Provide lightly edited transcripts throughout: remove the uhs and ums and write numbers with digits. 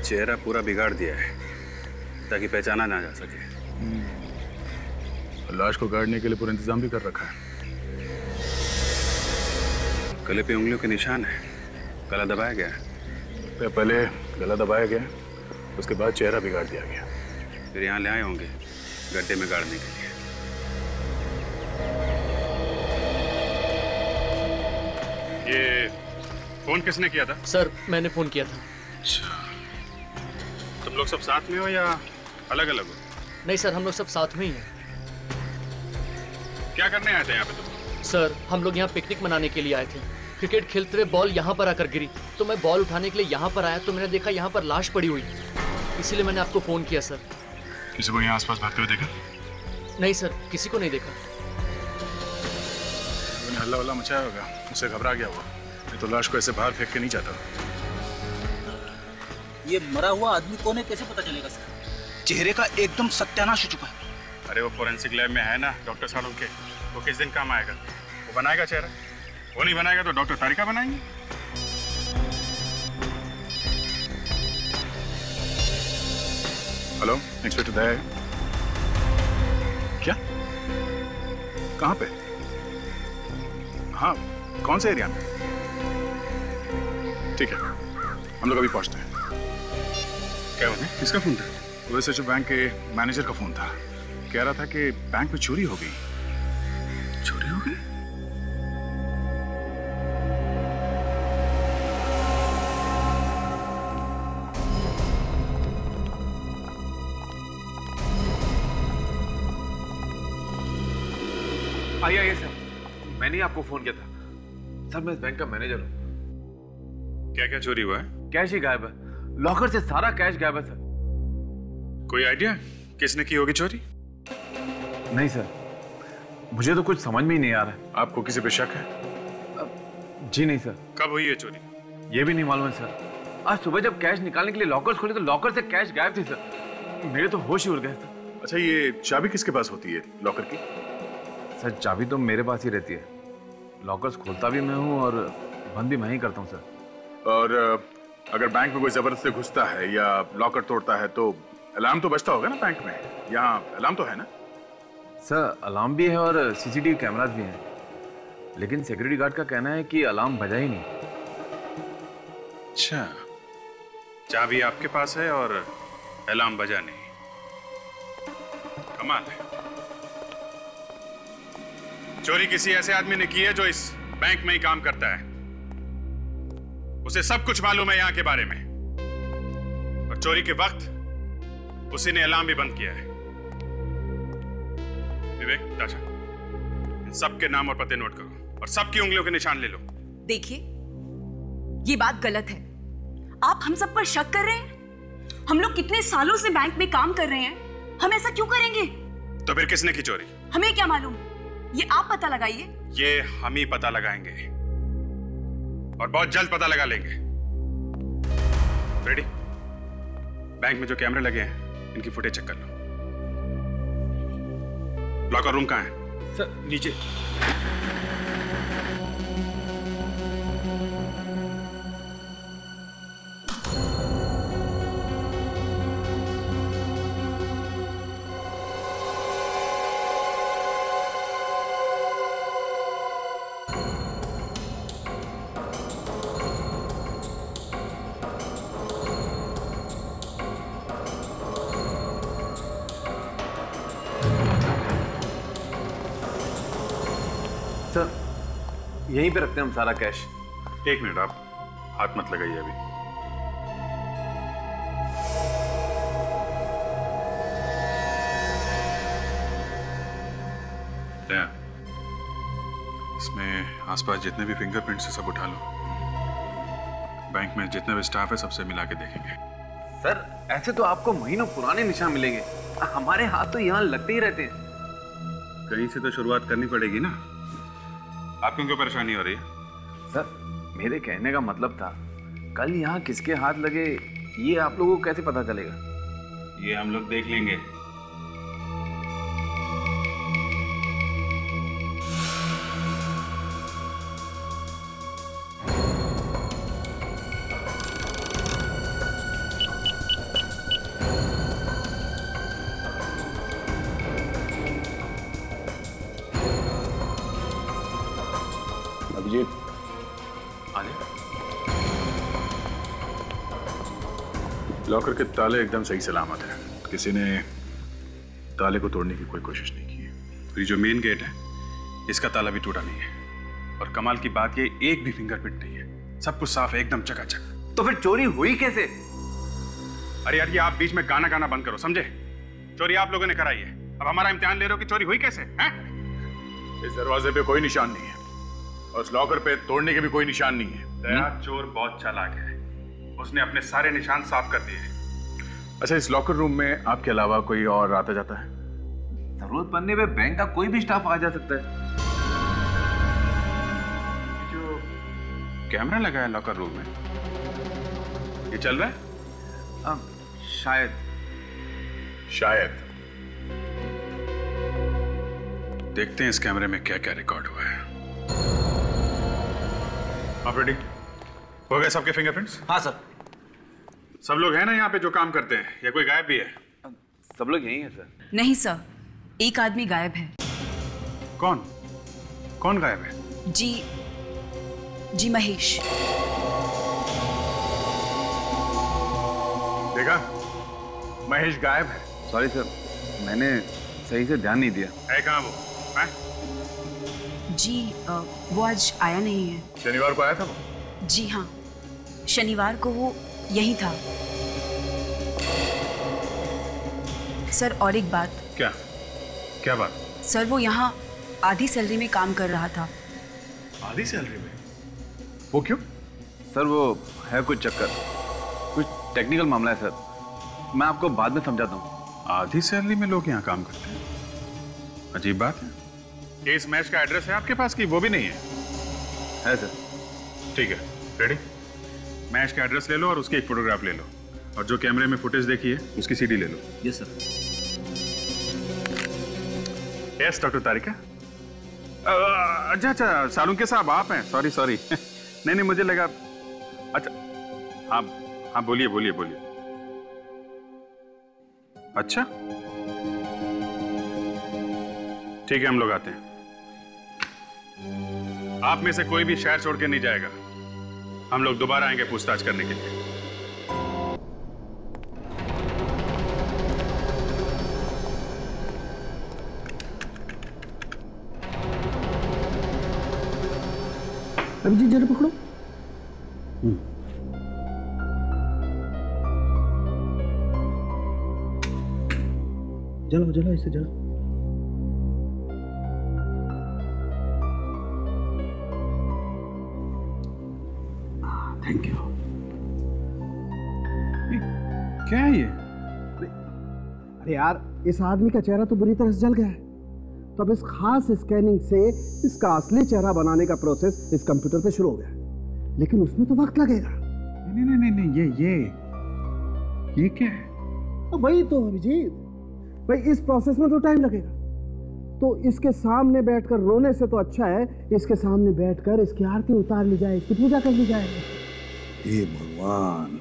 चेहरा पूरा बिगाड़ दिया है ताकि पहचाना ना जा सके। लाश को गाड़ने के लिए पूरा इंतजाम भी कर रखा है। गले पे उंगलियों के निशान है, गला दबाया गया है। पहले गला दबाया गया, उसके बाद चेहरा बिगाड़ दिया गया। फिर यहाँ ले आए होंगे गड्ढे में गाड़ने के लिए। ये फोन किसने किया था? सर मैंने फोन किया था। अच्छा, तुम लोग सब साथ में हो या अलग अलग हो? नहीं सर, हम लोग सब साथ में ही हैं। क्या करने आए थे यहाँ पे तुम? सर हम लोग यहाँ पिकनिक मनाने के लिए आए थे। क्रिकेट खेलते हुए बॉल यहाँ पर आकर गिरी तो मैं बॉल उठाने के लिए यहाँ पर आया तो मैंने देखा यहाँ पर लाश पड़ी हुई, इसीलिए मैंने आपको फोन किया सर। किसी को यहाँ आसपास भागते हुए देखा? नहीं सर, किसी को नहीं देखा। हल्ला वल्ला मचाया होगा, उससे घबरा गया होगा। मैं तो लाश को ऐसे बाहर फेंक के नहीं जाता। ये मरा हुआ आदमी कौन है, कैसे पता चलेगा सर? चेहरे का एकदम सत्यानाश हो चुका है। अरे वो फोरेंसिक लैब में है ना डॉक्टर साहब के, वो किस दिन काम आएगा? वो बनाएगा चेहरा, वो नहीं बनाएगा तो डॉक्टर तारिका बनाएंगे। हेलो, इंस्पेक्टर दया है क्या? कहाँ पे? हाँ, कौन से एरिया में? ठीक है, हम लोग अभी पहुंचते हैं। क्या हुआ? किसका फोन था? वैसे जो बैंक के मैनेजर का फोन था, कह रहा था कि बैंक में चोरी हो गई। चोरी हो गई? आइए सर, मैंने ही आपको फोन किया था। सर मैं इस बैंक का मैनेजर हूँ। क्या क्या चोरी हुआ है? कैश ही गायब है, लॉकर से सारा कैश गायब है सर। कोई आइडिया किसने की होगी चोरी? नहीं सर, मुझे तो कुछ समझ में ही नहीं आ रहा है। आपको किसी पे शक है? जी नहीं सर। कब हुई है चोरी? ये भी नहीं मालूम है सर। आज सुबह जब कैश निकालने के लिए लॉकर्स खोले तो लॉकर से कैश गायब थी सर। मेरे तो होश ही उड़ गए सर। अच्छा, ये चाबी किसके पास होती है लॉकर की? सर चाबी तो मेरे पास ही रहती है, लॉकर्स खोलता भी मैं हूँ और बंद भी मैं ही करता हूँ सर। और अगर बैंक में कोई जबरदस्ती घुसता है या लॉकर तोड़ता है तो अलार्म तो बजता होगा ना बैंक में? यहाँ अलार्म तो है ना? सर अलार्म भी है और सीसीटीवी कैमरास भी हैं, लेकिन सिक्योरिटी गार्ड का कहना है कि अलार्म बजा ही नहीं। अच्छा, चाबी आपके पास है और अलार्म बजा नहीं। कमाल है। चोरी किसी ऐसे आदमी ने की है जो इस बैंक में ही काम करता है, उसे सब कुछ मालूम है यहाँ के बारे में, और चोरी के वक्त उसी ने अलार्म भी बंद किया है। विवेक, ताशा, इन सबके नाम और पते नोट करो और सबकी उंगलियों के निशान ले लो। देखिए, ये बात गलत है। आप हम सब पर शक कर रहे हैं। हम लोग कितने सालों से बैंक में काम कर रहे हैं, हम ऐसा क्यों करेंगे? तो फिर किसने की चोरी? हमें क्या मालूम, ये आप पता लगाइए। ये हम ही पता लगाएंगे और बहुत जल्द पता लगा लेंगे। रेडी? बैंक में जो कैमरे लगे हैं इनकी फुटेज चेक कर लो। लॉकर रूम कहाँ है? सर नीचे। सर यहीं पे रखते हैं हम सारा कैश। एक मिनट, आप हाथ मत लगाइए अभी। दया, इसमें आसपास जितने भी फिंगरप्रिंट्स है सब उठा लो। बैंक में जितने भी स्टाफ है सबसे मिला के देखेंगे। सर ऐसे तो आपको महीनों पुराने निशान मिलेंगे, हमारे हाथ तो यहाँ लगते ही रहते हैं। कहीं से तो शुरुआत करनी पड़ेगी ना। आपको क्यों परेशानी हो रही है? सर मेरे कहने का मतलब था, कल यहाँ किसके हाथ लगे ये आप लोगों को कैसे पता चलेगा? ये हम लोग देख लेंगे। जी आने लॉकर के ताले एकदम सही सलामत है, किसी ने ताले को तोड़ने की कोई कोशिश नहीं की है। ये जो मेन गेट है इसका ताला भी टूटा नहीं है, और कमाल की बात ये एक भी फिंगरप्रिंट नहीं है, सब कुछ साफ है, एकदम चकाचक। तो फिर चोरी हुई कैसे? अरे यार ये आप बीच में गाना गाना बंद करो, समझे? चोरी आप लोगों ने कराई है, अब हमारा इम्तिहान ले रहे हो कि चोरी हुई कैसे हैं? इस दरवाजे पे कोई निशान नहीं है और इस लॉकर पे तोड़ने के भी कोई निशान नहीं है। दया चोर बहुत चालाक है, उसने अपने सारे निशान साफ कर दिए। अच्छा, इस लॉकर रूम में आपके अलावा कोई और आता जाता है? जरूरत पड़ने पे बैंक का कोई भी स्टाफ आ जा सकता है। जो कैमरा लगा है लॉकर रूम में, ये चल रहा है? अब शायद देखते हैं इस कैमरे में क्या क्या रिकॉर्ड हुआ है। आप रेडी हो गए? सबके फिंगरप्रिंट्स? हाँ सर। सब लोग हैं ना यहाँ पे जो काम करते हैं, या कोई गायब भी है? सब लोग यही है सर। नहीं सर, एक आदमी गायब है। कौन कौन गायब है? जी महेश। देखा, महेश गायब है। सॉरी सर, मैंने सही से ध्यान नहीं दिया। है कहाँ वो? हैं? जी वो आज आया नहीं है। शनिवार को आया था वो? जी हाँ, शनिवार को वो यही था। सर और एक बात। क्या बात? सर वो यहाँ आधी सैलरी में काम कर रहा था। आधी सैलरी में? वो क्यों? सर वो है कुछ चक्कर, कुछ टेक्निकल मामला है सर, मैं आपको बाद में समझाता हूँ। आधी सैलरी में लोग यहाँ काम करते हैं, अजीब बात है। ये इस मैच का एड्रेस है आपके पास कि वो भी नहीं है? है सर। ठीक है, रेडी? मैच का एड्रेस ले लो और उसकी एक फोटोग्राफ ले लो, और जो कैमरे में फुटेज देखी है उसकी सीडी ले लो। Yes sir. Yes doctor Tarika. अच्छा, सालुंके साहब आप हैं? सॉरी नहीं मुझे लगा। अच्छा हाँ बोलिए। अच्छा ठीक है, हम लोग आते हैं। आप में से कोई भी शहर छोड़ के नहीं जाएगा, हम लोग दोबारा आएंगे पूछताछ करने के लिए। अभिजीत जरा पकड़ो। जलाओ इसे जलाओ। Thank you. क्या है ये? अरे यार, इस आदमी का चेहरा तो बुरी तरह से जल गया है, तो अब इस खास स्कैनिंग से इसका असली चेहरा बनाने का प्रोसेस इस कंप्यूटर पे शुरू हो गया, लेकिन उसमें तो वक्त लगेगा। नहीं, ये क्या है? वही तो अभिजीत भाई, इस प्रोसेस में तो टाइम लगेगा, तो इसके सामने बैठकर रोने से तो अच्छा है इसके सामने बैठकर इसकी आरती उतार ली जाए, इसकी पूजा कर ली जाए। हे भगवान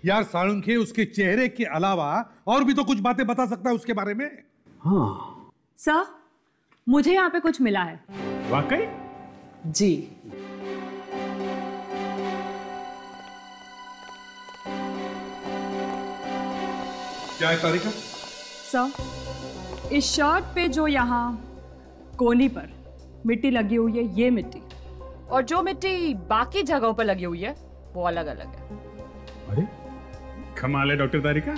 यार, साळुंखे उसके चेहरे के अलावा और भी तो कुछ बातें बता सकता है उसके बारे में। हाँ सर, मुझे यहाँ पे कुछ मिला है। वाकई? जी। क्या है तारिका? सर, इस शर्ट पे जो यहाँ कोनी पर मिट्टी लगी हुई है, ये मिट्टी, और जो मिट्टी बाकी जगहों पर लगी हुई है वो अलग अलग है। अरे कमाल है डॉक्टर तारिका,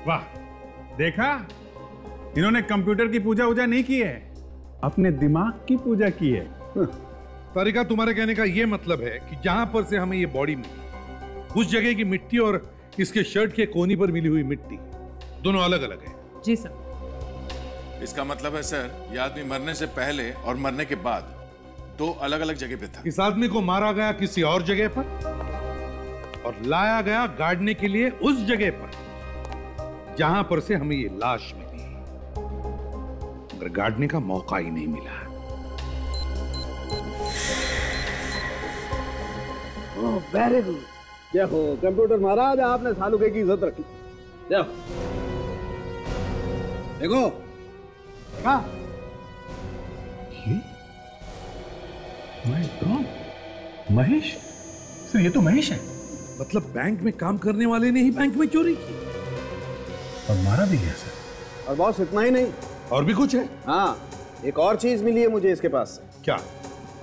वाह! देखा, इन्होंने कंप्यूटर की पूजा वूजा नहीं की है, अपने दिमाग की पूजा की है। तारिका, तुम्हारे कहने का यह मतलब है कि जहां पर से हमें ये बॉडी मिली, उस जगह की मिट्टी और इसके शर्ट के कोनी पर मिली हुई मिट्टी दोनों अलग अलग है? जी सर। इसका मतलब है सर, ये आदमी मरने से पहले और मरने के बाद दो अलग अलग जगह पे था। इस आदमी को मारा गया किसी और जगह पर और लाया गया गाड़ने के लिए उस जगह पर जहां पर से हमें ये लाश मिली, मगर गाड़ने का मौका ही नहीं मिला। वेरी गुड, जय हो कंप्यूटर महाराज, आपने सालुके की इज्जत रखी। जय हो। देखो माय गॉड, महेश सर, ये तो महेश है। मतलब बैंक में काम करने वाले ने ही बैंक में चोरी की और मारा भी गया सर। और बॉस इतना ही नहीं, और भी कुछ है? हाँ, एक और चीज मिली है मुझे इसके पास से। क्या?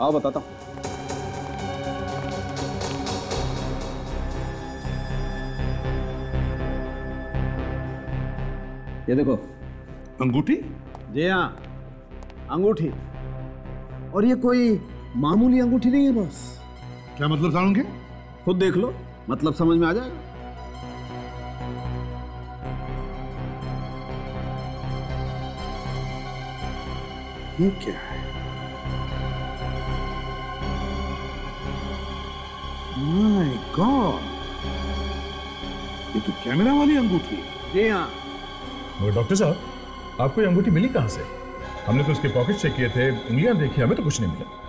आओ बताता हूँ। ये देखो अंगूठी। जी हाँ, अंगूठी। और ये कोई मामूली अंगूठी नहीं है बॉस। क्या मतलब सालुंखे? खुद देख लो, मतलब समझ में आ जाएगा। ये क्या है? माय गॉड, ये तो कैमरा वाली अंगूठी है। जी हाँ। मगर डॉक्टर साहब, आपको ये अंगूठी मिली कहाँ से? हमने तो उसके पॉकेट चेक किए थे, उंगलियां देखी, हमें तो कुछ नहीं मिला।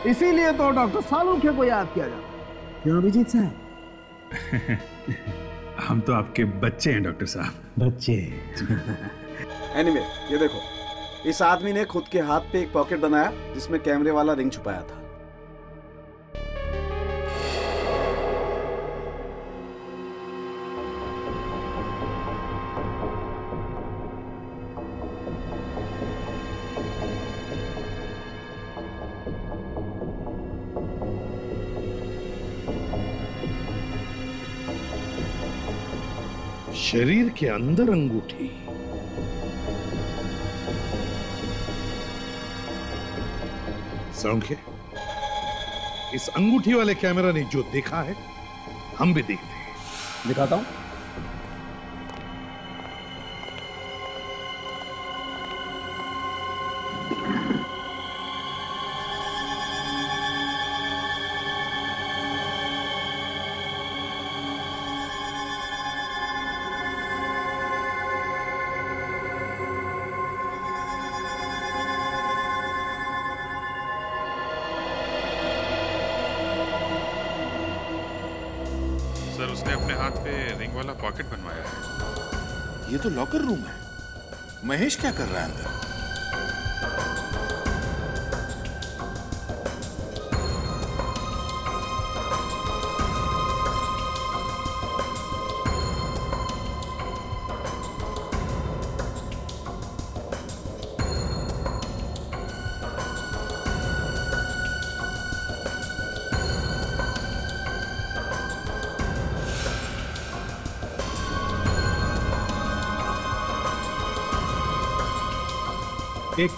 इसीलिए तो डॉक्टर सालुंखे को याद किया जाता है। क्यों अभिजीत साहब? हम तो आपके बच्चे हैं डॉक्टर साहब। बच्चे। एनीवे, ये देखो, इस आदमी ने खुद के हाथ पे एक पॉकेट बनाया जिसमें कैमरे वाला रिंग छुपाया था। शरीर के अंदर अंगूठी। सालुंखे, इस अंगूठी वाले कैमरा ने जो देखा है हम भी देखते हैं। दिखाता हूं। सर, उसने अपने हाथ पे रिंग वाला पॉकेट बनवाया है। ये तो लॉकर रूम है। महेश क्या कर रहा है अंदर?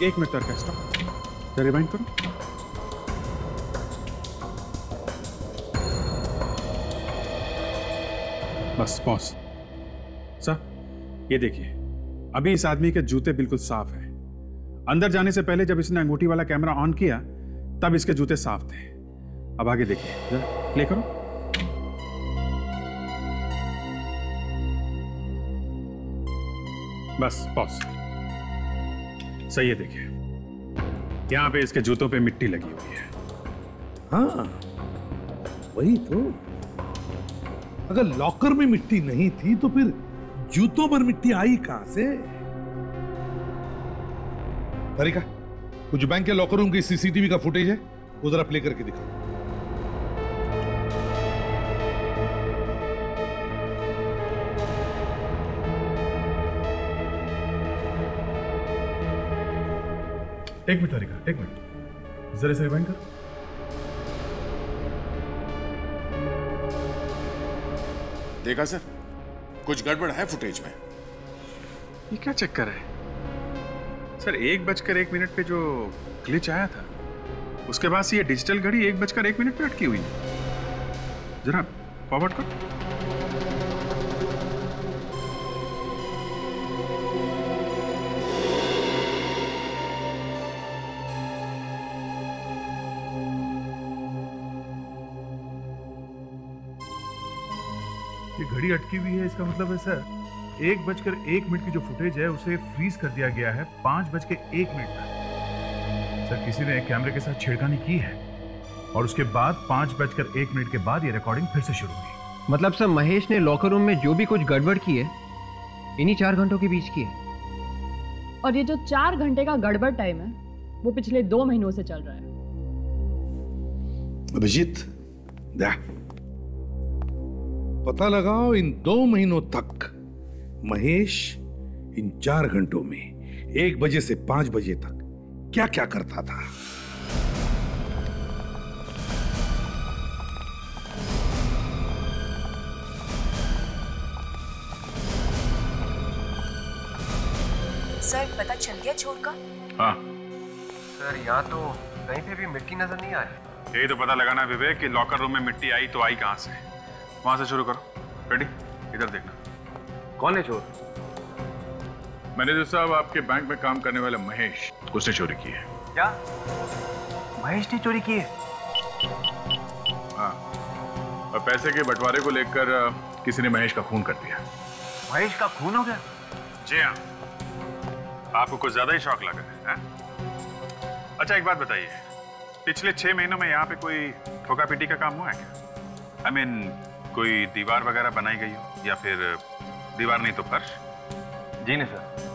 एक मिनट तक स्टॉप, रिवाइंड करो। बस पॉज। सर, ये देखिए, अभी इस आदमी के जूते बिल्कुल साफ हैं। अंदर जाने से पहले जब इसने अंगूठी वाला कैमरा ऑन किया तब इसके जूते साफ थे। अब आगे देखिए, जरा प्ले करो। बस पॉज। सही है, देखिए यहां पे इसके जूतों पे मिट्टी लगी हुई है। हाँ, वही तो। अगर लॉकर में मिट्टी नहीं थी तो फिर जूतों पर मिट्टी आई कहां से? तारिका, कुछ बैंक के लॉकर रूम की सीसीटीवी का फुटेज है, वो जरा प्ले करके दिखा। एक मिनट तारिका, एक मिनट, जरा से रिवाइंड कर। देखा सर, कुछ गड़बड़ है फुटेज में। ये क्या चक्कर है सर? 1:01 पे जो ग्लिच आया था उसके बाद से ये डिजिटल घड़ी 1:01 पे अटकी हुई है। जरा फॉरवर्ड करो। ये घड़ी अटकी हुई है, इसका मतलब है सर 1:01 की जो फुटेज है उसे फ्रीज कर दिया गया है 5:01 तक। सर, किसी ने एक कैमरे के साथ छेड़खानी की है और उसके बाद 5:01 के बाद ये रिकॉर्डिंग फिर से शुरू हुई। मतलब सर, महेश ने लॉकर रूम में जो भी कुछ गड़बड़ की है इन्हीं 4 घंटों के बीच की है। और ये जो 4 घंटे का गड़बड़ टाइम है वो पिछले 2 महीनों से चल रहा है। अभिजीत, पता लगाओ इन 2 महीनों तक महेश इन 4 घंटों में 1 बजे से 5 बजे तक क्या क्या करता था। सर पता चल गया चोर का? हाँ सर, यहाँ तो कहीं पे भी मिट्टी नजर नहीं आ रही। यही तो पता लगाना विवेक कि लॉकर रूम में मिट्टी आई तो आई कहाँ से। वहां से शुरू करो। रेडी? इधर देखना। कौन है चोर? मैनेजर साहब, आपके बैंक में काम करने वाला महेश, उसने चोरी की है। क्या? महेश ने चोरी की है? हाँ, और पैसे के बंटवारे को लेकर किसी ने महेश का खून कर दिया। महेश का खून हो गया? जी हाँ। आपको कुछ ज्यादा ही शौक लगा है? अच्छा एक बात बताइए, पिछले 6 महीनों में यहाँ पे कोई ठोका पीटी का काम हुआ है क्या? I mean, कोई दीवार वगैरह बनाई गई हो, या फिर दीवार नहीं तो फर्श? जी नहीं सर।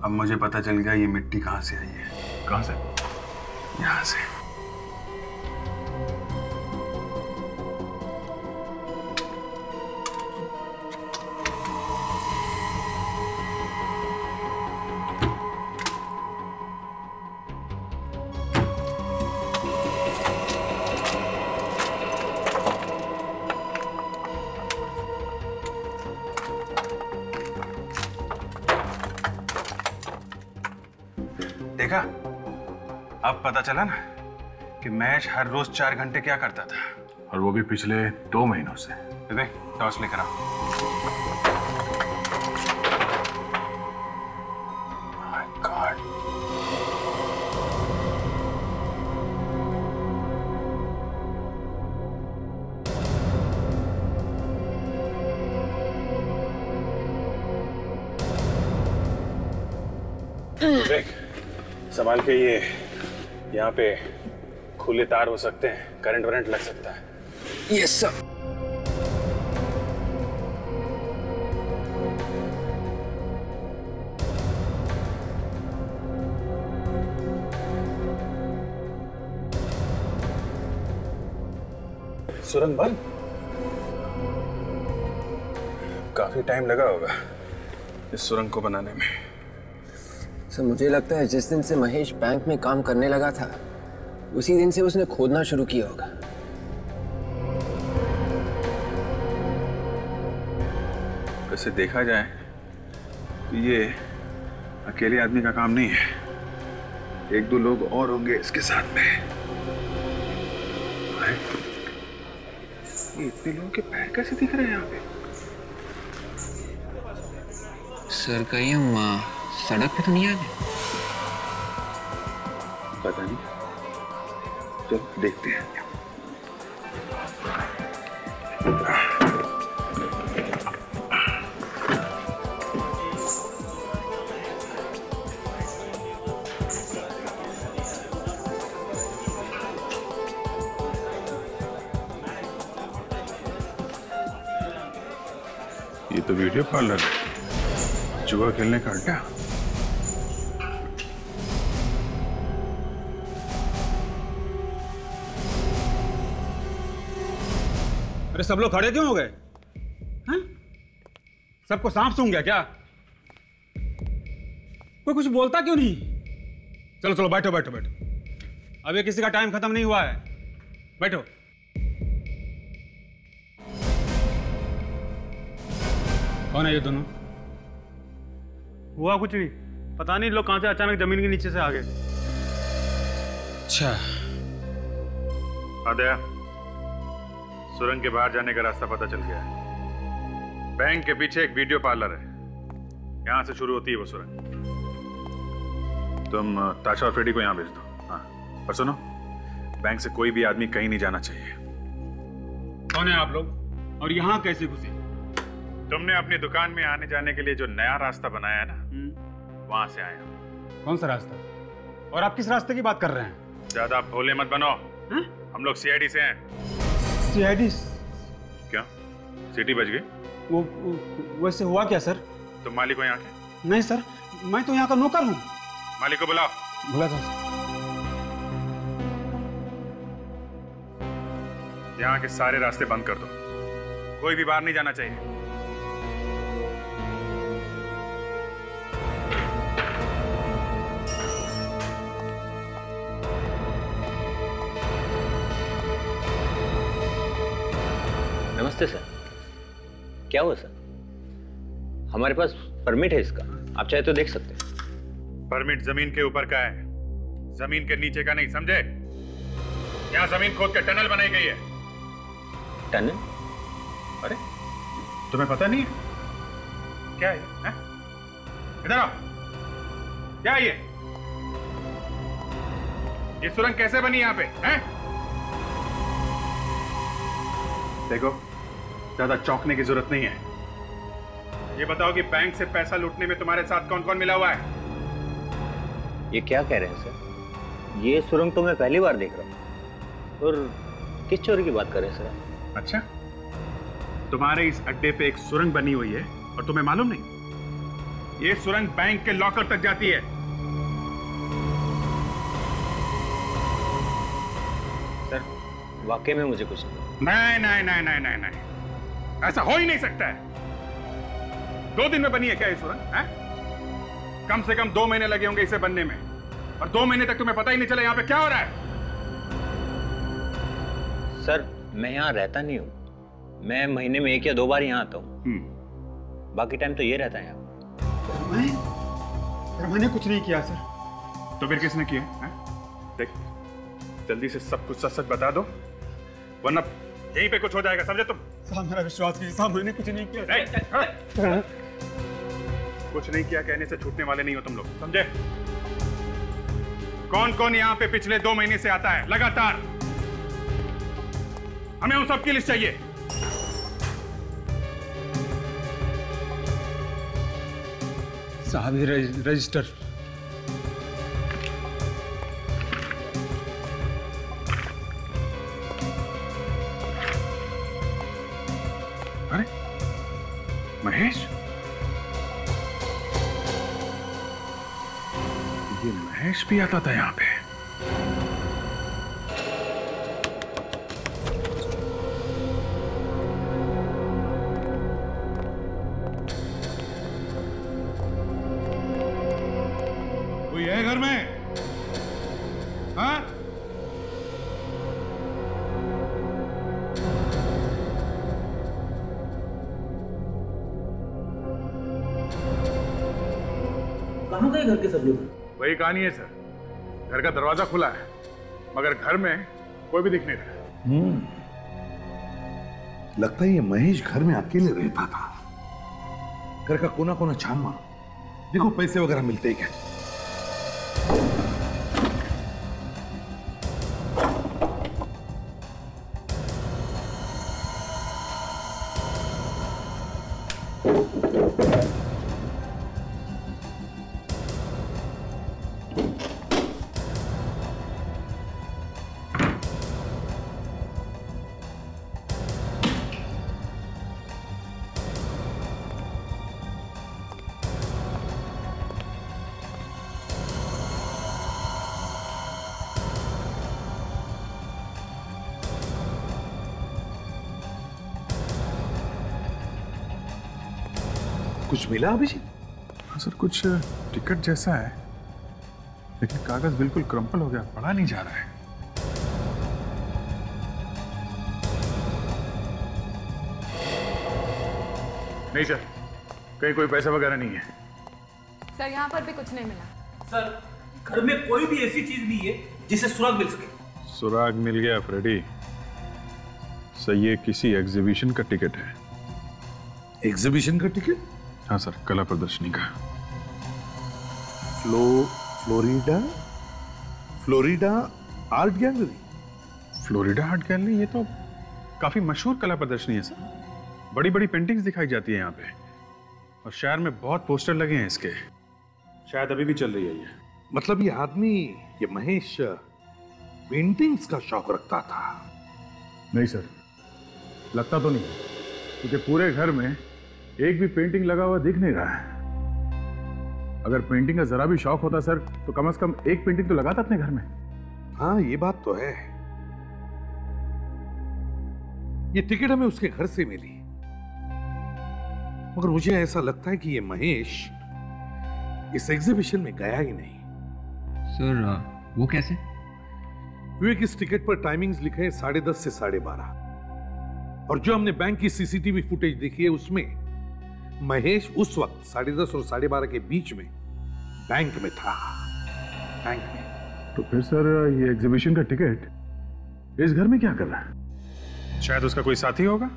अब मुझे पता चल गया ये मिट्टी कहाँ से आई है। कहाँ से? यहाँ से। देखा, अब पता चला ना कि महेश हर रोज 4 घंटे क्या करता था, और वो भी पिछले 2 महीनों से। विवेक, टॉर्च लेकर आओ। My God. विवेक, संभाल के, ये यहाँ पे खुले तार हो सकते हैं, करंट वरंट लग सकता है। Yes sir. सुरंग बंद? काफी टाइम लगा होगा इस सुरंग को बनाने में। सर, मुझे लगता है जिस दिन से महेश बैंक में काम करने लगा था, उसी दिन से उसने खोदना शुरू किया होगा। वैसे देखा जाए तो ये अकेले आदमी का काम नहीं है, 1-2 लोग और होंगे इसके साथ में। ये इतने लोगों के पैर कैसे दिख रहे हैं यहाँ पे? सर, कहीं हम सड़क पे तो नहीं आ गए? पता नहीं, चलो देखते हैं। ये तो वीडियो पार्लर है, जुआ खेलने का अड्डा। अरे सब लोग खड़े क्यों हो गए? सबको सांप सूंघ गया क्या? कोई कुछ बोलता क्यों नहीं? चलो चलो, बैठो बैठो बैठो, अभी किसी का टाइम खत्म नहीं हुआ है, बैठो। कौन है ये दोनों? हुआ कुछ भी पता नहीं, लोग कहां से अचानक जमीन के नीचे से आ गए। अच्छा, आदया, सुरंग के बाहर जाने का रास्ता पता चल गया है। बैंक के पीछे एक वीडियो पार्लर है, यहां से शुरू होती है वो सुरंग। तुम ताशा और फ्रेडी को यहाँ भेज दो। हाँ, और सुनो, बैंक से कोई भी आदमी कहीं नहीं जाना चाहिए। कौन है आप लोग और यहाँ कैसे घुसे? तुमने अपनी दुकान में आने जाने के लिए जो नया रास्ता बनाया है ना, वहां से आया। कौन सा रास्ता? और आप किस रास्ते की बात कर रहे हैं? ज्यादा भोले मत बनो। हम लोग सीआईडी से हैं। सीआईडी? क्या सिटी बच गई? वो वैसे हुआ क्या सर? तुम मालिक हो यहाँ के? नहीं सर, मैं तो यहाँ का नौकर हूँ। मालिक को बुलाओ। बुला था। यहाँ के सारे रास्ते बंद कर दो, कोई भी बाहर नहीं जाना चाहिए। नमस्ते सर। क्या हुआ सर? हमारे पास परमिट है इसका, आप चाहे तो देख सकते हैं। परमिट जमीन के ऊपर का है, जमीन के नीचे का नहीं, समझे? यहाँ जमीन खोद के टनल बनाई गई है। टनल? अरे तुम्हें पता नहीं है? क्या है ये? इधर आओ। क्या है ये? सुरंग कैसे बनी यहाँ पे? हैं? देखो, ज्यादा चौंकने की जरूरत नहीं है। ये बताओ कि बैंक से पैसा लूटने में तुम्हारे साथ कौन कौन मिला हुआ है? ये क्या कह रहे हैं सर? ये सुरंग तो मैं पहली बार देख रहा हूँ। और किस चोरी की बात कर रहे हैं सर? अच्छा, तुम्हारे इस अड्डे पे एक सुरंग बनी हुई है और तुम्हें मालूम नहीं? ये सुरंग बैंक के लॉकर तक जाती है। सर वाकई में मुझे कुछ नहीं नहीं नहीं नहीं नहीं नहीं, ऐसा हो ही नहीं सकता है। 2 दिन में बनी है क्या ये सुरंग? कम से कम 2 महीने लगे होंगे इसे बनने में, और 2 महीने तक तुम्हें पता ही नहीं चला यहाँ पे क्या हो रहा है। सर मैं यहाँ रहता नहीं हूँ, मैं महीने में 1 या 2 बार यहाँ आता हूँ। बाकी टाइम तो ये रहता है यहाँ। मैंने कुछ नहीं किया सर। तो फिर किसने किया? देख, जल्दी से सब कुछ सच सच बता दो, वरना यहीं पे कुछ हो जाएगा, समझे तुम? साहब मेरा विश्वास कीजिए साहब, मैंने कुछ नहीं किया। कुछ नहीं किया कहने से छूटने वाले नहीं हो तुम लोग, समझे? कौन कौन यहाँ पे पिछले 2 महीने से आता है लगातार? हमें उन सबकी लिस्ट चाहिए। साहब ये रजिस्टर। अरे महेश, ये महेश भी आता था यहाँ पे। कोई है घर में? हाँ? कहाँ गए घर के सब लोग? वही कहानी है सर, घर का दरवाजा खुला है मगर घर में कोई भी दिख नहीं रहा। लगता है ये महेश घर में अकेले रहता था। घर का कोना कोना छान मारो, देखो पैसे वगैरह मिलते ही क्या। कुछ मिला अभिजीत? हाँ सर, कुछ टिकट जैसा है, लेकिन कागज बिल्कुल क्रम्पल हो गया, पढ़ा नहीं जा रहा है। नहीं सर, कहीं कोई पैसा वगैरह नहीं है। सर यहाँ पर भी कुछ नहीं मिला। सर घर में कोई भी ऐसी चीज नहीं है जिसे सुराग मिल सके। सुराग मिल गया फ्रेडी। सर ये किसी एग्जीबिशन का टिकट है। एग्जीबिशन का टिकट? हाँ सर, कला प्रदर्शनी का। Florida art gallery. Florida art gallery, ये तो काफी मशहूर कला प्रदर्शनी है सर। बड़ी बड़ी पेंटिंग्स दिखाई जाती है यहाँ पे, और शहर में बहुत पोस्टर लगे हैं इसके। शायद अभी भी चल रही है ये। मतलब ये आदमी, ये महेश, पेंटिंग्स का शौक रखता था? नहीं सर, लगता तो नहीं, क्योंकि पूरे घर में एक भी पेंटिंग लगा हुआ दिख नहीं रहा है। अगर पेंटिंग का जरा भी शौक होता सर, तो कम से कम एक पेंटिंग तो लगाता अपने घर में। हाँ, ये बात तो है। ये टिकट हमें उसके घर से मिली, मगर मुझे ऐसा लगता है कि ये महेश इस एग्जीबिशन में गया ही नहीं। सर वो कैसे? विवेक, इस टिकट पर टाइमिंग्स लिखे हैं 10:30 से 12:30, और जो हमने बैंक की सीसीटीवी फुटेज देखी है उसमें महेश उस वक्त 10:30 और 12:30 के बीच में बैंक में था। बैंक में। तो फिर सर ये एग्जीबिशन का टिकट इस घर में क्या कर रहा है? शायद उसका कोई साथी होगा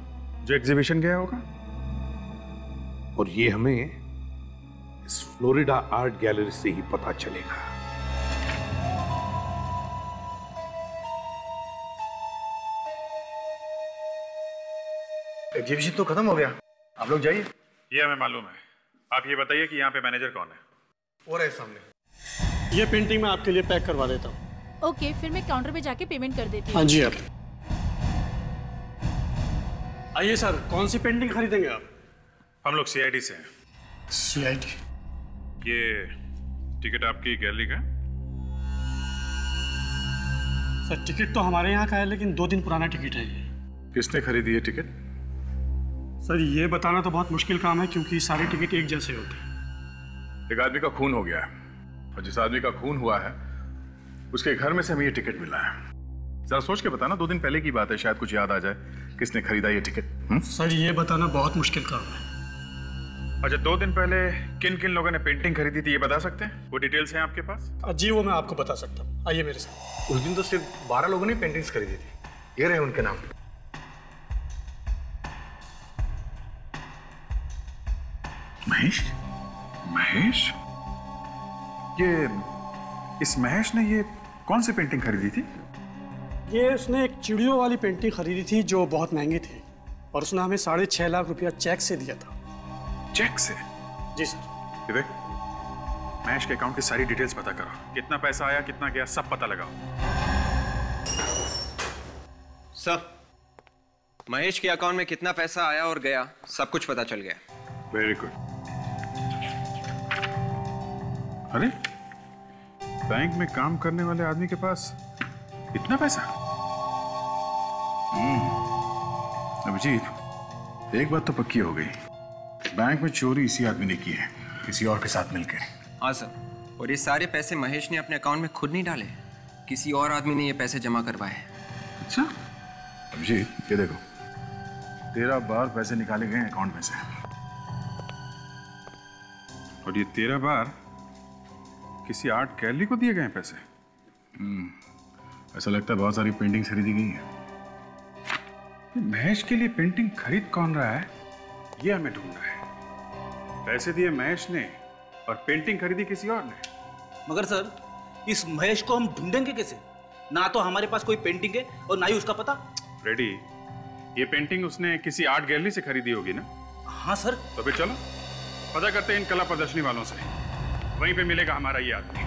जो एग्जीबिशन गया होगा, और ये हमें इस फ्लोरिडा आर्ट गैलरी से ही पता चलेगा। एग्जीबिशन तो खत्म हो गया, आप लोग जाइए। ये हमें मालूम है। आप ये बताइए कि यहाँ पे मैनेजर कौन है? वो रहे सामने। ये पेंटिंग मैं आपके लिए पैक करवा देता हूँ। ओके, फिर मैं काउंटर पे जाके पेमेंट कर देती हूँ। हाँ जी आप आइए। सर कौन सी पेंटिंग खरीदेंगे आप? हम लोग सीआईडी से हैं। सीआईडी? ये टिकट आपकी गैलरी का है? सर टिकट तो हमारे यहाँ का है, लेकिन 2 दिन पुराना टिकट है ये। किसने खरीदी है टिकट? सर ये बताना तो बहुत मुश्किल काम है, क्योंकि सारे टिकट एक जैसे होते हैं। एक आदमी का खून हो गया है, और जिस आदमी का खून हुआ है उसके घर में से हमें ये टिकट मिला है। जरा सोच के बताना, 2 दिन पहले की बात है, शायद कुछ याद आ जाए किसने खरीदा ये टिकट। सर ये बताना बहुत मुश्किल काम है। अच्छा, 2 दिन पहले किन किन लोगों ने पेंटिंग खरीदी थी ये बता सकते हैं? वो डिटेल्स हैं आपके पास? जी वो मैं आपको बता सकता हूँ, आइए मेरे साथ। उस दिन तो सिर्फ 12 लोगों ने पेंटिंग्स खरीदी थी। ये रहे उनके नाम। महेश? महेश? ये इस महेश ने ये कौन सी पेंटिंग खरीदी थी? ये उसने एक चिड़ियों वाली पेंटिंग खरीदी थी जो बहुत महंगी थी, और उसने हमें 6.5 लाख रुपया चेक से दिया था। चेक से? जी सर। विवेक, महेश के अकाउंट की सारी डिटेल्स पता करो। कितना पैसा आया, कितना गया, सब पता लगाओ। सर, महेश के अकाउंट में कितना पैसा आया और गया, सब कुछ पता चल गया। Very good. अरे, बैंक में काम करने वाले आदमी के पास इतना पैसा? अभिजीत, एक बात तो पक्की हो गई, बैंक में चोरी इसी आदमी ने की है, किसी और के साथ मिलकर। हाँ सर, और ये सारे पैसे महेश ने अपने अकाउंट में खुद नहीं डाले, किसी और आदमी ने ये पैसे जमा करवाए हैं। अच्छा अभिजीत, ये देखो, 13 बार पैसे निकाले गए अकाउंट में से, और ये 13 बार किसी आर्ट गैलरी को दिए गए पैसे। ऐसा लगता है बहुत सारी पेंटिंग खरीदी गई है। महेश के लिए पेंटिंग खरीद कौन रहा है, ये हमें ढूंढना है। पैसे दिए महेश ने और पेंटिंग खरीदी किसी और ने। मगर सर, इस महेश को हम ढूंढेंगे कैसे? ना तो हमारे पास कोई पेंटिंग है और ना ही उसका पता। रेडी, ये पेंटिंग उसने किसी आर्ट गैलरी से खरीदी होगी ना? हाँ सर। तो फिर चलो पता करते हैं इन कला प्रदर्शनी वालों से, वहीं पे मिलेगा हमारा ये आदमी।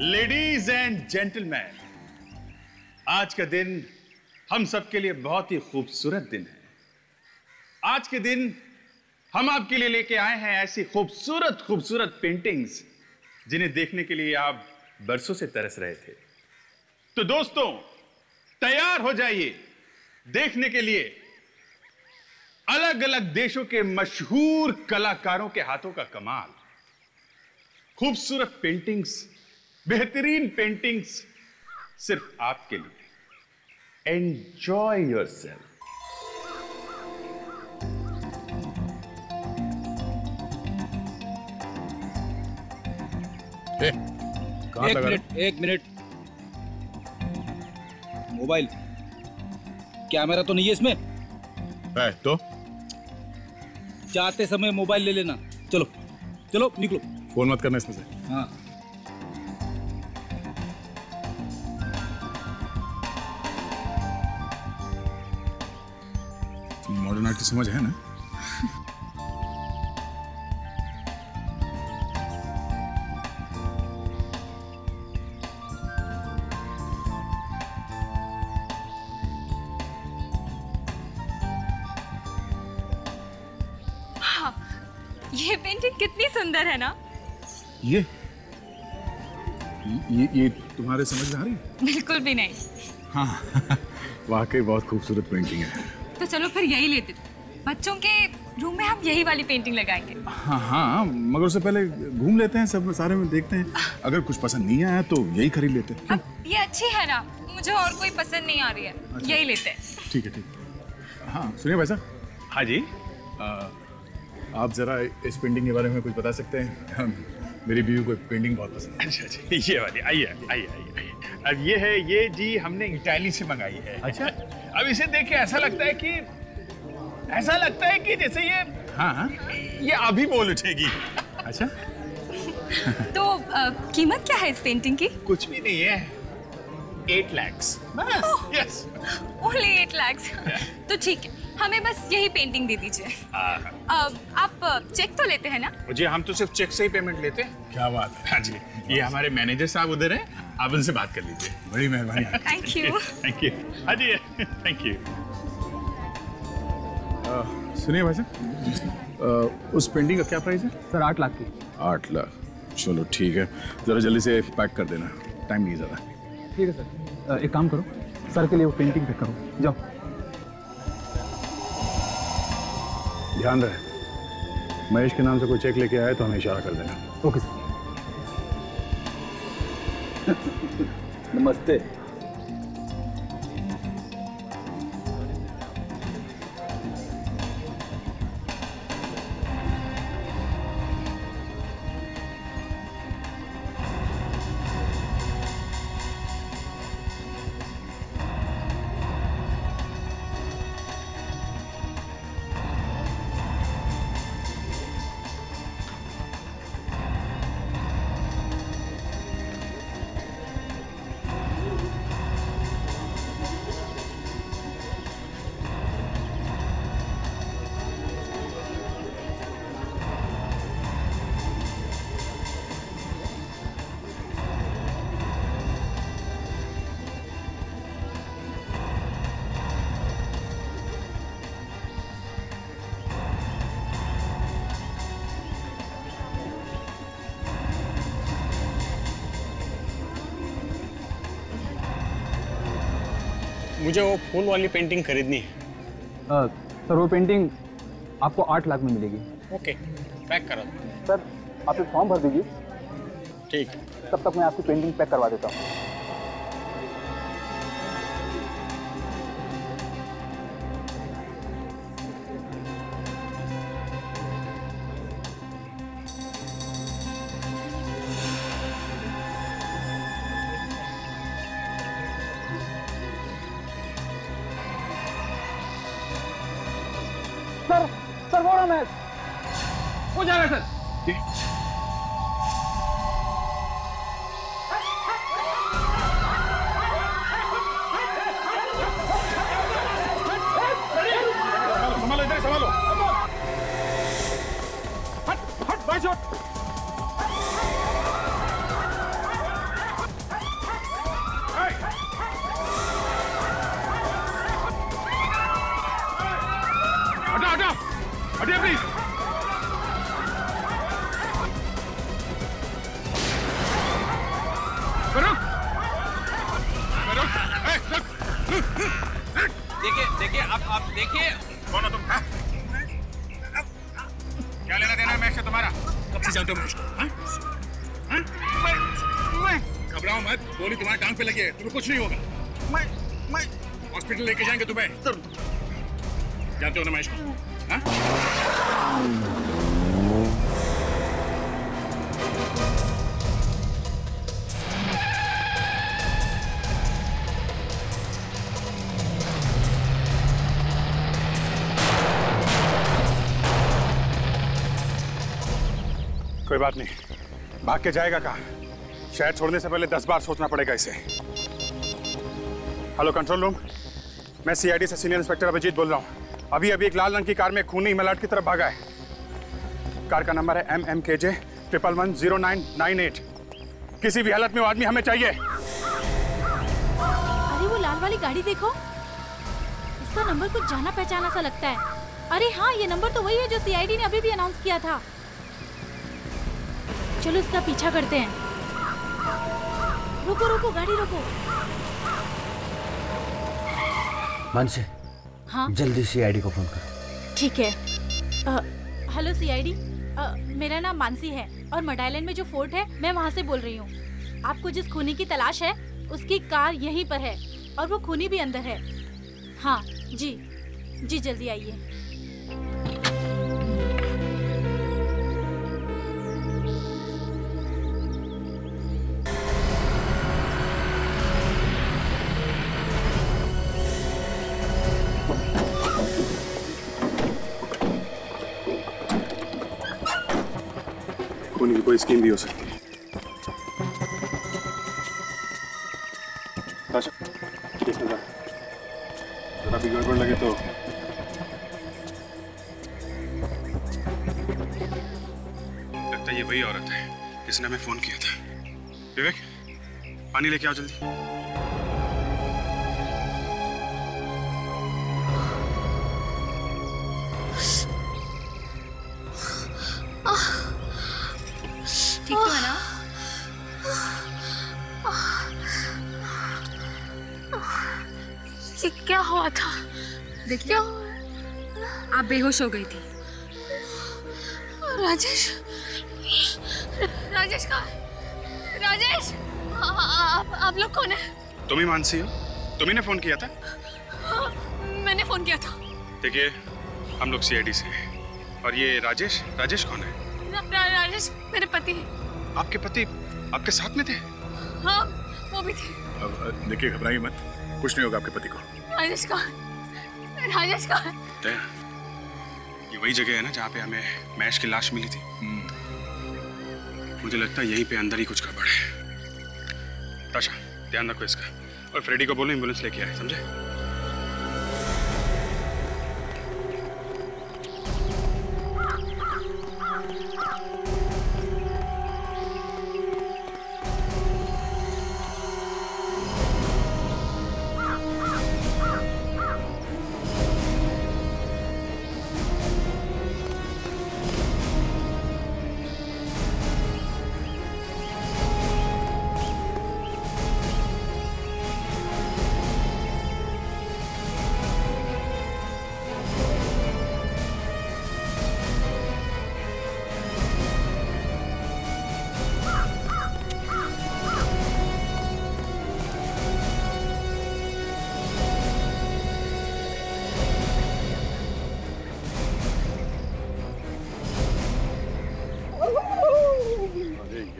लेडीज एंड जेंटलमैन, आज का दिन हम सबके लिए बहुत ही खूबसूरत दिन है। आज के दिन हम आपके लिए लेके आए हैं ऐसी खूबसूरत खूबसूरत पेंटिंग्स जिन्हें देखने के लिए आप बरसों से तरस रहे थे। तो दोस्तों, तैयार हो जाइए देखने के लिए अलग अलग देशों के मशहूर कलाकारों के हाथों का कमाल। खूबसूरत पेंटिंग्स, बेहतरीन पेंटिंग्स सिर्फ आपके लिए। Enjoy yourself. कहाँ लगा रहे? एक मिनट। मोबाइल कैमरा तो नहीं है इसमें? तो जाते समय मोबाइल ले लेना। चलो चलो निकलो। फोन मत करना इसमें से। हाँ। मॉडर्न आर्ट की समझ है ना? हाँ, ये पेंटिंग कितनी सुंदर है ना? ये तुम्हारे समझ में आ रही है? बिल्कुल भी नहीं। हाँ वाकई बहुत खूबसूरत पेंटिंग है। तो चलो फिर यही लेते थे। बच्चों के रूम में हम यही वाली पेंटिंग लगाएंगे। हाँ हाँ, मगर उससे पहले घूम लेते हैं, सब सारे में देखते हैं। अगर कुछ पसंद नहीं आया तो यही खरीद लेते हैं। ये अच्छी है ना, मुझे और कोई पसंद नहीं आ रही है। अच्छा। यही लेते हैं। ठीक है ठीक है। हाँ सुनिए भाई साहब। हाँ जी। आप जरा इस पेंटिंग के बारे में कुछ बता सकते हैं? मेरी बीवी को पेंटिंग बहुत पसंद है। अच्छा ये वाली, आइए आइए आइए। अब ये है, ये जी हमने इटाली से मंगाई है। अच्छा। अब इसे देख के ऐसा लगता है कि जैसे ये हाँ ये अभी बोल उठेगी। अच्छा। तो कीमत क्या है इस पेंटिंग की? कुछ भी नहीं है, 8 लाख। यस। ओनली 8 लाख। तो ठीक है, हमें बस यही पेंटिंग दे दीजिए। आप चेक तो लेते हैं ना? जी हम तो सिर्फ चेक से ही पेमेंट लेते हैं। क्या बात है। हाँ जी, ये हमारे मैनेजर साहब उधर हैं, आप उनसे बात कर लीजिए। बड़ी मेहरबानी। Thank you. Thank you. हाँ जी थैंक यू। सुनिए भाई साहब, उस पेंटिंग का क्या प्राइस है? सर 8 लाख की। 8 लाख, चलो ठीक है, जरा जल्दी से पैक कर देना, टाइम नहीं ज़्यादा। ठीक है सर। एक काम करो, सर के लिए वो पेंटिंग पैक करो, जाओ। ध्यान रहे, महेश के नाम से कोई चेक लेके आए तो हमें इशारा कर देना। Okay sir. नमस्ते। मुझे वो फूल वाली पेंटिंग खरीदनी है। सर वो पेंटिंग आपको 8 लाख में मिलेगी। ओके, पैक करो। सर आप एक फॉर्म भर दीजिए। ठीक। तब तक मैं आपकी पेंटिंग पैक करवा देता हूँ। सर वो रहा मैं, हो जाएगा सर। संभालो इधर, संभालो। हट हट बाई शॉट। हटा हटा हटिए प्लीज। देखिए आप देखिए। कौन हो तुम? क्या लेना देना है मैच से तुम्हारा? कब से जानते हो मैच को? घबराओ मत, गोली तुम्हारी टांग पे लगी है, तुम्हें कुछ नहीं होगा। मैं हॉस्पिटल लेके जाएंगे तुम्हें। जानते हो ना मैच को? कोई बात नहीं, भाग के जाएगा कहाँ? शहर छोड़ने से पहले 10 बार सोचना पड़ेगा इसे। हेलो कंट्रोल रूम, मैं सीआईडी से सीनियर इंस्पेक्टर अभिजीत बोल रहा हूँ। अभी एक लाल रंग की कार में खूनी मलाट की तरफ भागा है। कार का नंबर है MMKJ 110998। किसी भी हालत में वो आदमी हमें चाहिए। अरे वो लाल वाली गाड़ी देखो, इसका नंबर कुछ जाना पहचाना सा लगता है। अरे हाँ, ये नंबर तो वही है जो सीआईडी ने अभी भी अनाउंस किया था। चलो इसका पीछा करते हैं। रुको रुको, गाड़ी रोको। मानसी, हाँ जल्दी सीआईडी को फोन करो। ठीक है। हेलो सीआईडी, मेरा नाम मानसी है और मडाइलैंड में जो फोर्ट है मैं वहाँ से बोल रही हूँ। आपको जिस खूनी की तलाश है उसकी कार यहीं पर है और वो खूनी भी अंदर है। हाँ जी जी, जल्दी आइए। खूनी की कोई स्कीम भी हो सकती है। ताशा, देखने जा। जरा भी गड़बड़ लगे तो लगता है ये वही औरत है जिसने हमें फोन किया था। विवेक, पानी लेके आओ जल्दी। ठीक तो है ना? ये क्या हुआ था? देखिए, आप बेहोश हो गई थी। राजेश, राजेश कहाँ है? राजेश, आप लोग कौन है? तुम ही मानसी हो? तुम्ही ने फोन किया था? हाँ, मैंने फोन किया था। देखिए, हम लोग सीआईडी से हैं। और ये राजेश, राजेश कौन है? राजेश मेरे पति हैं। आपके पति आपके साथ में थे? हाँ, वो भी थे। देखिए, घबराइए मत, कुछ नहीं होगा आपके पति को। राजेश कहाँ? राजेश कहाँ? ये वही जगह है ना जहाँ पे हमें महेश की लाश मिली थी। मुझे लगता है यहीं पे अंदर ही कुछ गड़बड़ है। ताशा, ध्यान रखो इसका, और फ्रेडी को बोलो एम्बुलेंस लेके आए, समझे?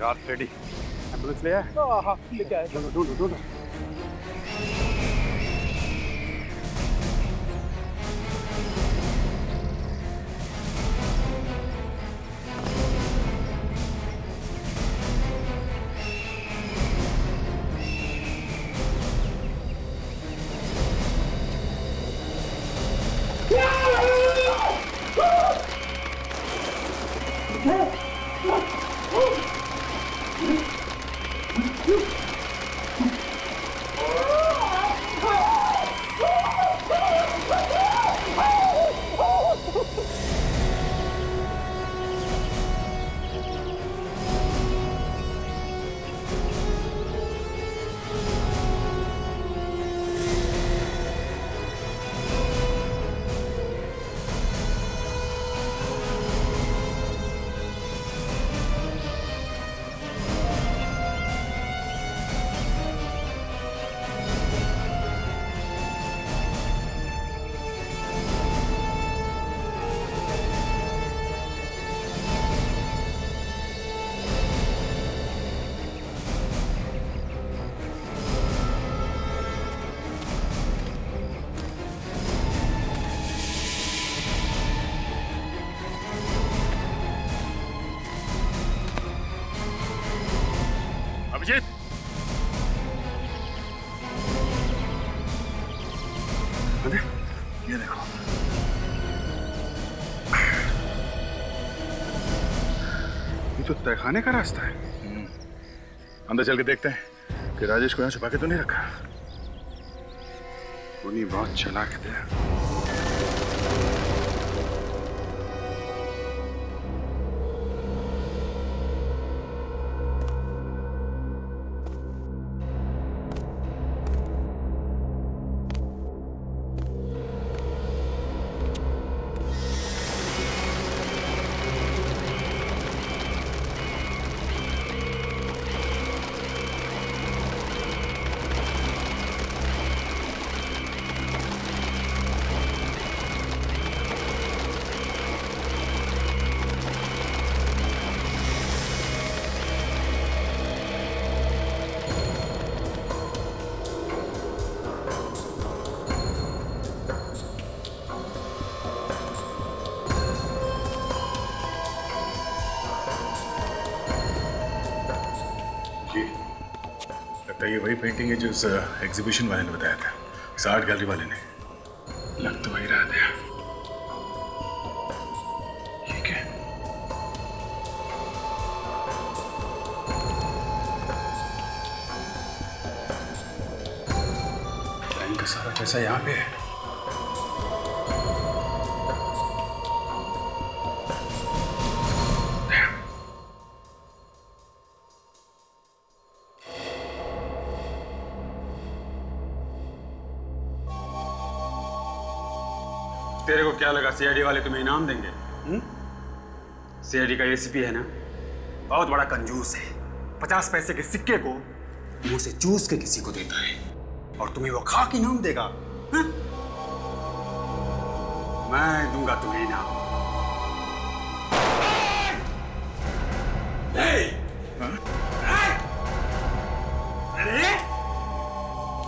यार फ्रेडी, एम्बुलेंस ले आए? हाँ, लेके आए। ढूंढो। अरे ये देखो, ये तो तहखाने का रास्ता है। अंदर चल के देखते हैं कि राजेश को यहाँ छुपा के तो नहीं रखा। खूनी बहुत चालाक है। ये वही पेंटिंग है जो उस एग्जीबिशन वाले ने बताया था, उस आर्ट गैलरी वाले ने। लग तो वही रहा था। ठीक है, बैंक का सारा पैसा यहाँ पे है। तेरे को क्या लगा सीआईडी वाले तुम्हें इनाम देंगे? सीआईडी का एसीपी है ना, बहुत बड़ा कंजूस है। 50 पैसे के सिक्के को मुंह से चूस के किसी को देता है और तुम्हें वो खाक इनाम देगा। हा? मैं दूंगा तुम्हें इनाम। अरे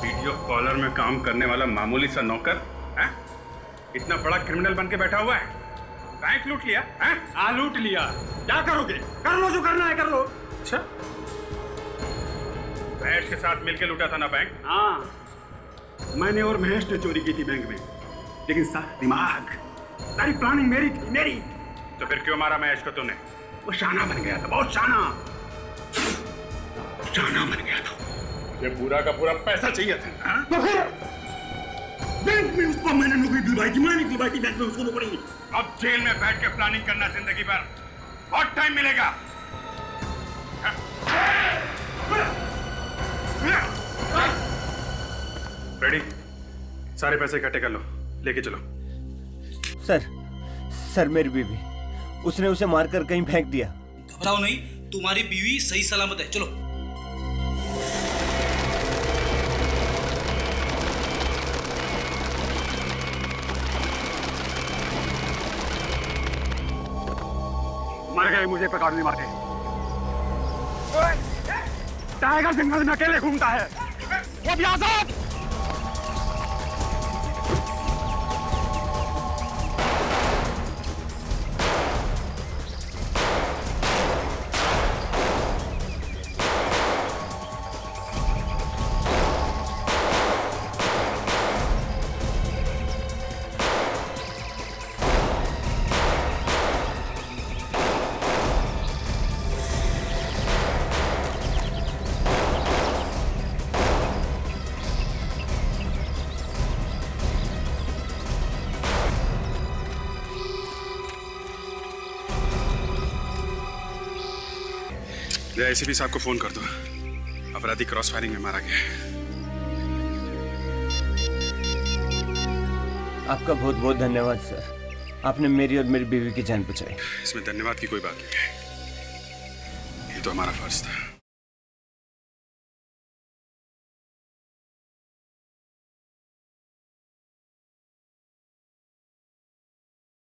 वीडियो कॉलर में काम करने वाला मामूली सा नौकर इतना बड़ा क्रिमिनल बन के बैठा हुआ है। बैंक लूट लिया है? हाँ लूट लिया। क्या करोगे? कर लो जो करना है कर लो। अच्छा, महेश के साथ मिलके लूटा था ना बैंक? हाँ, मैंने और महेश ने चोरी की थी बैंक में, लेकिन सारा दिमाग, सारी प्लानिंग मेरी थी, मेरी। तो फिर क्यों मारा महेश को तूने? वो शाना बन गया था, बहुत शाना बन गया था। ये पूरा का पूरा पैसा चाहिए था। तो फिर बैंक में उसको मैंने नौकरी दिलवाई थी, मैंने दिलवाई थी बैंक में उसको नौकरी। अब जेल में बैठ के प्लानिंग करना जिंदगी भर, बहुत टाइम मिलेगा। रेडी, सारे पैसे इकट्ठे कर लो, लेके चलो। सर मेरी बीवी, उसने उसे मारकर कहीं फेंक दिया। घबराओ नहीं, तुम्हारी बीवी सही सलामत है। चलो मर गए, मुझे पकड़ नहीं मारते। टाइगर जंगल में अकेले घूमता है, वो भी आजाद। एसीपी साहब को फोन कर दो, अपराधी क्रॉस फायरिंग में मारा गया है। आपका बहुत बहुत धन्यवाद सर, आपने मेरी और मेरी बीवी की जान बचाई। इसमें धन्यवाद की कोई बात नहीं है, ये तो हमारा फर्ज था।